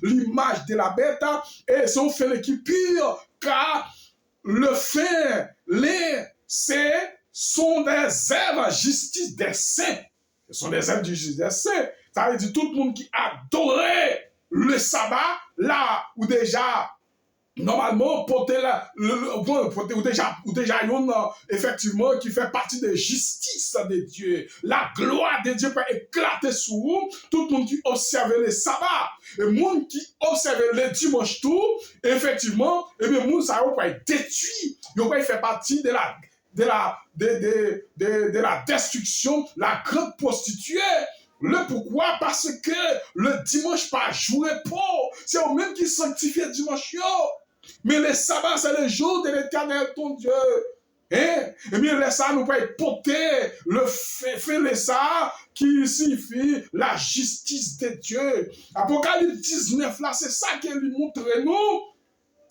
l'image de la bête, et si on fait l'équipe pire, car le fin, les, c'est sont des œuvres justice des saints. Ce sont des œuvres de justice des saints. Ça veut dire tout le monde qui adorait le sabbat, là où déjà normalement, ou déjà effectivement, qui fait partie de la justice de Dieu. La gloire de Dieu peut éclater sur vous. Tout le monde qui observe le sabbat, et le monde qui observe le dimanche tout, effectivement, et bien, le monde, ça va être détruit. Il va faire partie de la destruction, la grande prostituée. Le pourquoi? Parce que le dimanche pas joué pour. C'est eux même qui sanctifient le dimanche. Mais le sabbat, c'est le jour de l'éternel, ton Dieu. Hein? Et bien, le sabbat, nous pouvons porter le fait le sabbat qui signifie la justice de Dieu. Apocalypse 19, là, c'est ça qu'il lui montre nous.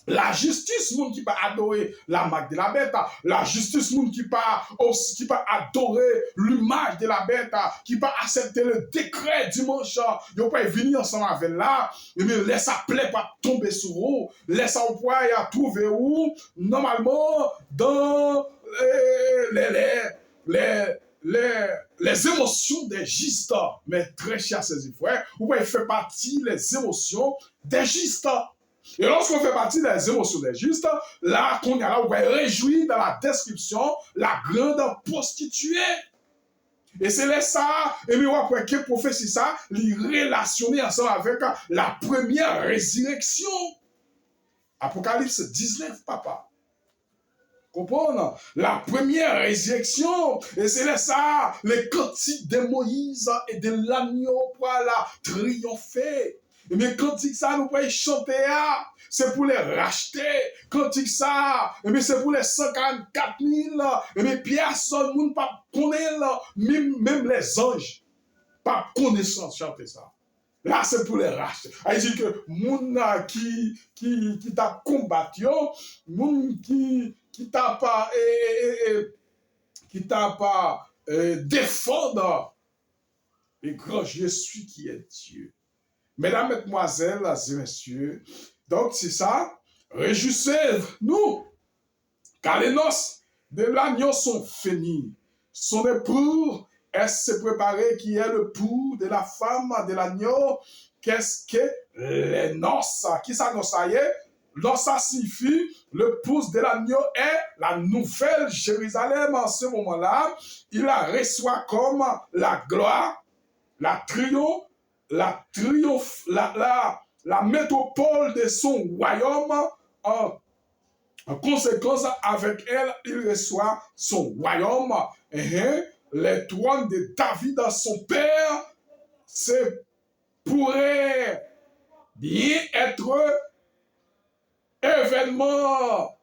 La justice, moun qui peut adorer la marque de la bête, la justice, moun qui peut adorer l'image de la bête, qui peut accepter le décret dimanche, ils peuvent venir ensemble avec là, et bien laisse sa plaie pas tomber sur vous, laisse sa poids et trouver où, normalement, dans les émotions des justes, mais très chers ses frères, vous pouvez faire partie des émotions des justes. Et lorsqu'on fait partie des émotions des justes, là, qu'on est là, on va réjouir dans la description la grande prostituée. Et c'est là ça, et bien, on va que prophétie ça, les relationner ensemble avec la première résurrection. Apocalypse 19, papa. Comprendre? La première résurrection. Et c'est là ça, les cantiques de Moïse et de l'agneau pour la triompher. Mais quand il ça, nous pouvons chanter, c'est pour les racheter. Quand il ça, c'est pour les 144 000. Mais personne ne peut pas connaître, même les anges, pas connaissance chanter ça. Là, c'est pour les racheter. Il dit que moun qui t'a combattu, moun qui t'a pas défendre. Et grand je suis qui est Dieu. Mesdames, mesdemoiselles et messieurs, donc c'est ça, réjouissez-nous, car les noces de l'agneau sont finies. Son époux est se préparé qui est le pou de la femme de l'agneau. Qu'est-ce que les noces? Qui ça noce y est? Noce ça signifie le pouce de l'agneau est la nouvelle Jérusalem en ce moment-là. Il la reçoit comme la gloire, la triomphe, la métropole de son royaume. En conséquence, avec elle, il reçoit son royaume. Les trônes de David, son père, pourrait bien être événement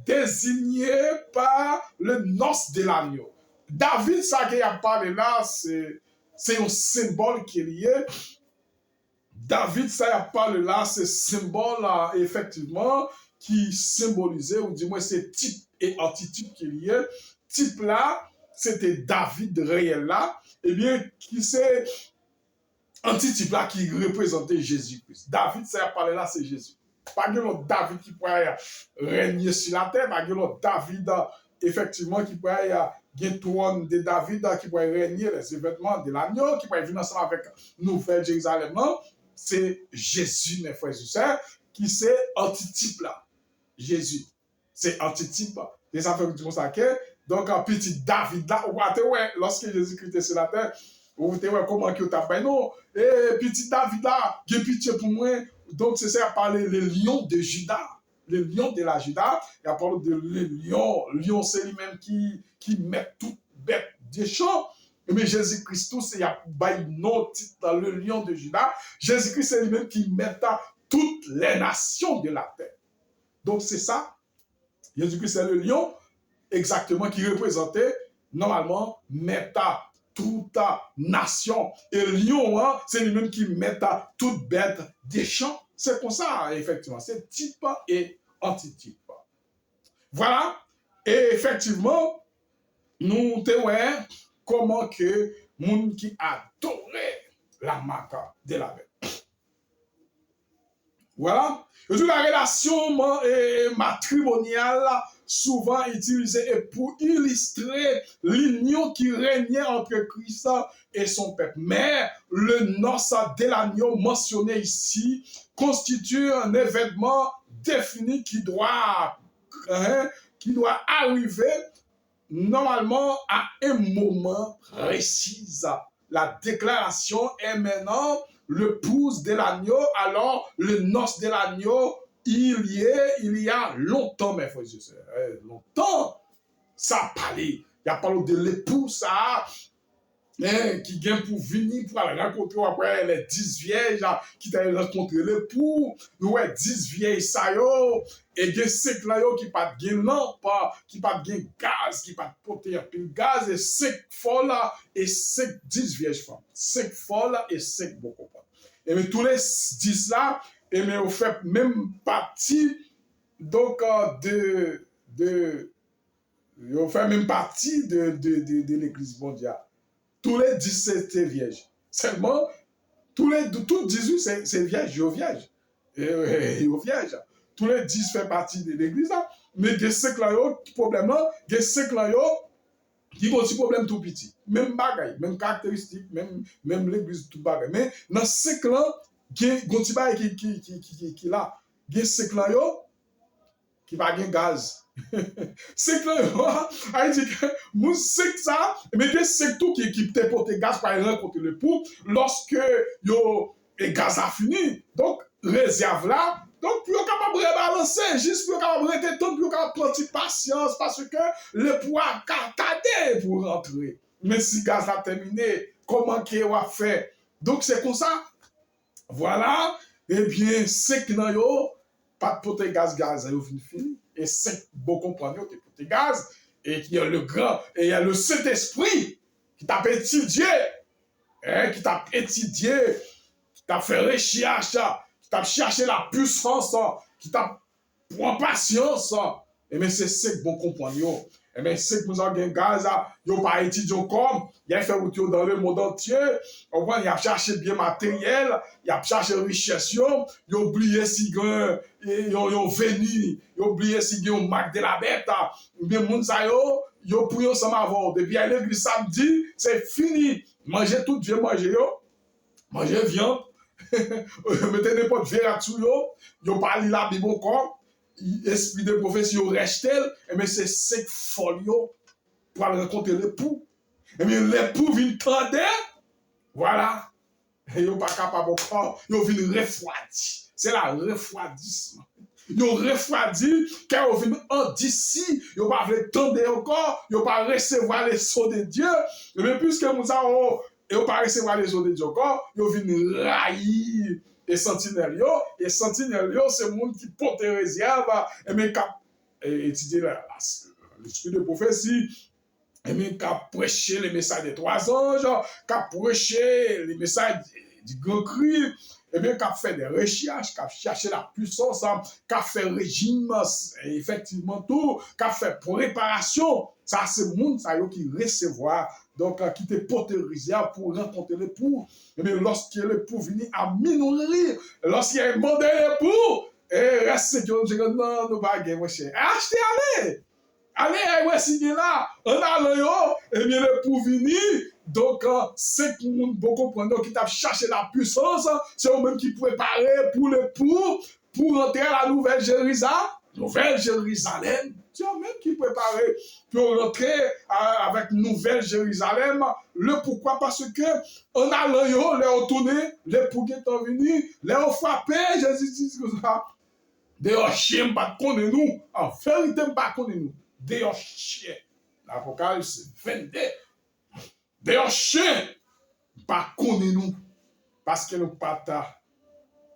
désigné par le noce de l'agneau. David, ça qu'il a parlé là, c'est un symbole qui est lié. David, ça a parlé là, c'est symbole là, effectivement, qui symbolisait, ou du moins c'est type et antitype qui est lié. Type là, c'était David réel là, et bien, qui c'est antitype là qui représentait Jésus-Christ. David, ça a parlé là, c'est Jésus. Pas de l'autre David qui pourrait régner sur la terre, pas de l'autre David, effectivement, qui pourrait le trône de David qui pourrait régner les événements de l'agneau, qui pourrait venir ensemble avec Nouvelle Jérusalem. C'est Jésus, mes frères et sœurs, qui c'est antitype là. Jésus, c'est antitype. Et ça fait comme ça que, donc, un petit David là, lorsque Jésus-Christ était sur la terre, vous voyez comment il t'a fait, non? Et petit David là, il a pitié pour moi. Donc, c'est ça, à parler les lions de Juda. Le lion de la Juda, il a parlé de lion. Lion, c'est lui-même qui met toute bête des champs. Mais Jésus-Christ, c'est il y a non titre le lion de Juda. Jésus-Christ, c'est lui-même qui met toutes les nations de la terre. Donc, c'est ça. Jésus-Christ, c'est le lion, exactement, qui représentait, normalement, Meta, toute nation. Et lion, c'est lui-même qui met toute bête des champs. C'est comme ça, effectivement. C'est type et antitype. Voilà. Et effectivement, nous témoignons comment que moun qui adorait la marque de la bête. Voilà. Et toute la relation matrimoniale, souvent utilisée pour illustrer l'union qui régnait entre Christ et son peuple. Mais le noces de l'agneau mentionné ici constitue un événement défini qui doit arriver normalement à un moment précis. La déclaration est maintenant le pouce de l'agneau, alors le noce de l'agneau, il y a longtemps, mes frères et sœurs, longtemps, ça a parlé. Il y a parlé de l'époux, ça, qui vient pour venir pour aller rencontrer après les 10 vierges qui t'allaient rencontrer l'époux. Nous, 10 vieilles, ça yo, et des 5 là yo qui pas de lampe, qui pas de gaz, qui pas de porter un peu gaz, et 5 folles et 5, 10 vierges femmes. 5 folles et 5 beaucoup. Et mais tous les 10 là, et mais on fait même partie donc on fait même partie de l'église mondiale. Tous les 17 c'est vierge. Seulement, tout 18 c'est vierge, yo vierge. Yo vierge. Tous les 10 fait partie de l'église. Mais il y a 5 là, problème là, il y a 5 là, qui ont aussi problème tout petit. Même bagaille, même caractéristique, même l'église tout bagaille. Mais dans 5 là, il y a un petit bagaille qui là. Il y a 5 là, qui va gagner gaz. C'est clair, il dit que nous c'est ça, mais que c'est tout qui te porte gaz par rencontrer le pou lorsque yo et gaz a fini. Donc réserve là, donc pour capable de rebalancer, juste pour capable de rester tout pour capable prendre patience parce que le poids tarder pour rentrer. Mais si gaz a terminé, comment qu'il va faire? Donc c'est comme ça. Voilà, eh bien c'est que nan yo pas de porter gaz yo fini. Et 5 beaux compagnons qui portent gaz, et qui a le grand, et il y a le Saint-Esprit qui t'a étudié, qui t'a étudié, qui t'a fait recherche, qui t'a cherché la puissance, qui t'a pris patience. Et bien, c'est 5 bons compagnons. Et bien, 5 nous avons gaz, ils n'ont pas étudié comme, ils ont fait route dans le monde entier. Ils ont cherché bien matériel, ils ont cherché richesse, ils ont oublié si ils ont venu, ils ont oublié si ils ont marque de la bête. Mais les gens, ils ont pris ensemble avant. Depuis à l'église samedi, c'est fini. Mangez tout, viens manger, mangez viande, mettez n'importe quoi là-dessus, ils n'ont pas lu la Bible encore. Esprit de prophétie au resté, mais c'est 5 folios pour aller rencontrer l'époux. Et bien l'époux vient tendre, voilà. Et il n'est pas capable encore, il vient refroidi. C'est la refroidissement. Il refroidi, car il vient en d'ici, il ne va pas tendre encore, il ne va pas recevoir les sons de Dieu. Et bien puisque nous avons, il ne va pas recevoir les sons de Dieu encore, il vient raillir. Et sentinelle, c'est le monde qui porte réserve, et même qui étudie l'esprit de prophétie, et même qui prêché les messages des 3 anges, qui prêché les messages du grand cri, et bien qui fait des recherches, qui a cherché la puissance, qui a fait régime, et effectivement tout, qui a fait préparation. Ça, c'est le monde qui recevoir, donc qui te porte réserve pour rencontrer l'époux. Et bien, lorsque l'époux vient à minorer, lorsqu'il a demandé l'époux, et reste seconde, non, nous pas gagner, mon cher. Achetez, allez, ouais, si là, on a l'eau, et bien l'époux vient. Donc, c'est beaucoup comprendre qui t'a cherché la puissance, c'est eux-mêmes qui préparent pour l'époux, pour rentrer à la Nouvelle Jérusalem. C'est eux-mêmes qui préparait pour rentrer avec Nouvelle Jérusalem. Le pourquoi? Parce que en allant, les retourné, les pour qui sont venus, les ont frappé, Jésus dit que ça. Des chiens pas connaît nous. En vérité, pas connaît nous. Des chiens. L'Apocalypse 22. Des chiens pas connaît nous. Parce que nous pas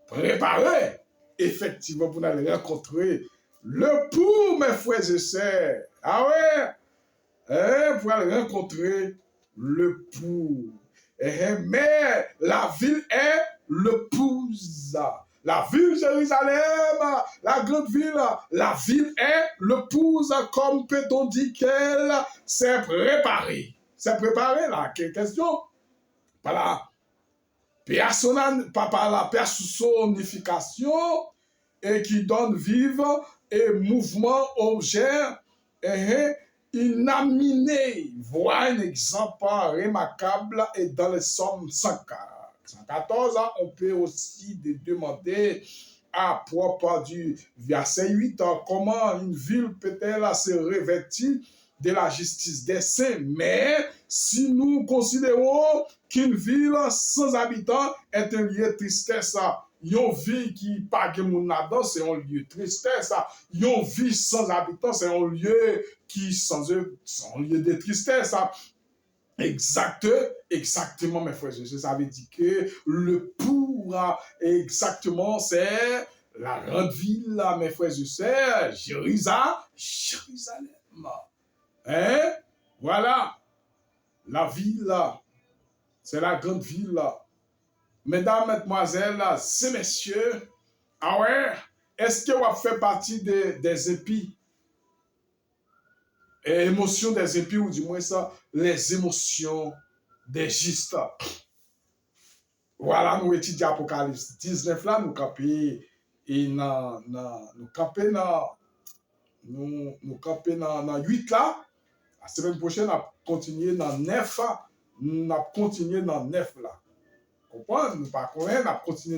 préparé effectivement pour aller rencontrer le pour mes frères et sœurs. Ah ouais? Pour aller rencontrer le pour. Mais la ville est l'épouse. La ville Jérusalem, la grande ville, la ville est l'épouse, comme peut-on dire qu'elle s'est préparée. C'est préparé là, quelle question? Voilà. par la personnification et qui donne vivre et mouvement objet et inaminé. Voilà un exemple remarquable et dans les Psaumes 114, on peut aussi demander à propos du verset 8, comment une ville peut-elle se revêtir de la justice des saints. Mais si nous considérons qu'une ville sans habitants est un lieu de tristesse, une ville qui pas de monde là-dedans, c'est un lieu de tristesse. Une ville sans habitants, c'est un lieu qui sans eux, c'est un lieu de tristesse. Exactement, mes frères et sœurs. Ça veut dire que le pour, exactement, c'est la grande ville, mes frères et sœurs, Jérusalem. Hein? Voilà, la ville, c'est la grande ville. Mesdames, mesdemoiselles, ces messieurs, ah ouais, est-ce que vous faites partie des épis? Émotions des épis, ou du moins ça, les émotions des justes. Voilà, nous étudions Apocalypse 19 là, nous camper et nous camper dans 8 là. La semaine prochaine, on continuer dans 9. On continuer dans 9 là. Comprenez? Nous pas connaître, on continuer